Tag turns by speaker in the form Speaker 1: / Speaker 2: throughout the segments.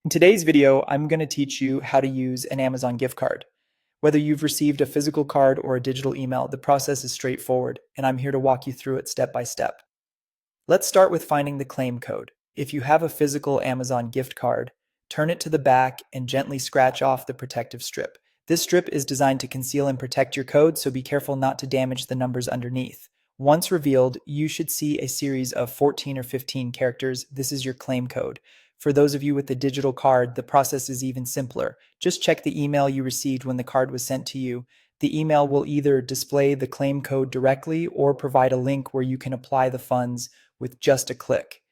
Speaker 1: In today's video, I'm going to teach you how to use an Amazon gift card. Whether you've received a physical card or a digital email, the process is straightforward, and I'm here to walk you through it step by step. Let's start with finding the claim code. If you have a physical Amazon gift card, turn it to the back and gently scratch off the protective strip. This strip is designed to conceal and protect your code, so be careful not to damage the numbers underneath. Once revealed, you should see a series of 14 or 15 characters. This is your claim code. For those of you with the digital card, the process is even simpler. Just check the email you received when the card was sent to you. The email will either display the claim code directly or provide a link where you can apply the funds with just a click.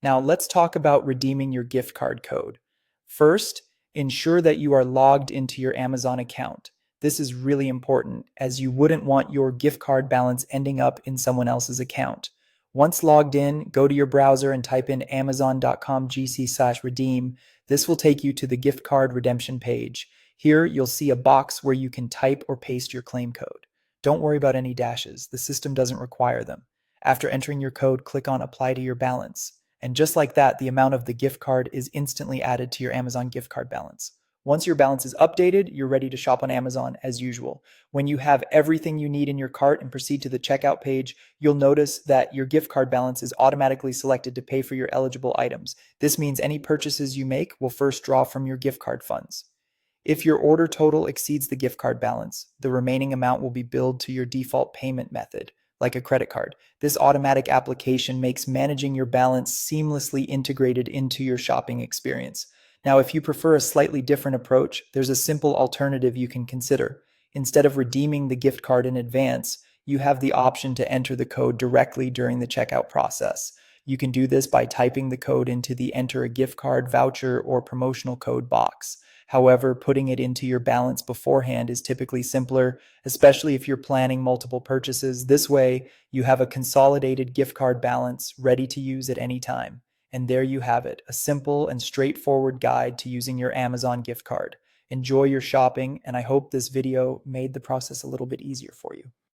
Speaker 1: Now, let's talk about redeeming your gift card code. First, ensure that you are logged into your Amazon account. This is really important, as you wouldn't want your gift card balance ending up in someone else's account. Once logged in, go to your browser and type in amazon.com/gc/redeem. This will take you to the gift card redemption page. Here, you'll see a box where you can type or paste your claim code. Don't worry about any dashes. The system doesn't require them. After entering your code, click on Apply to your balance. And just like that, the amount of the gift card is instantly added to your Amazon gift card balance. Once your balance is updated, you're ready to shop on Amazon as usual. When you have everything you need in your cart and proceed to the checkout page, you'll notice that your gift card balance is automatically selected to pay for your eligible items. This means any purchases you make will first draw from your gift card funds. If your order total exceeds the gift card balance, the remaining amount will be billed to your default payment method, like a credit card. This automatic application makes managing your balance seamlessly integrated into your shopping experience. Now, if you prefer a slightly different approach, there's a simple alternative you can consider. Instead of redeeming the gift card in advance, you have the option to enter the code directly during the checkout process. You can do this by typing the code into the Enter a Gift Card, Voucher, or Promotional Code box. However, putting it into your balance beforehand is typically simpler, especially if you're planning multiple purchases. This way, you have a consolidated gift card balance ready to use at any time. And there you have it, a simple and straightforward guide to using your Amazon gift card. Enjoy your shopping, and I hope this video made the process a little bit easier for you.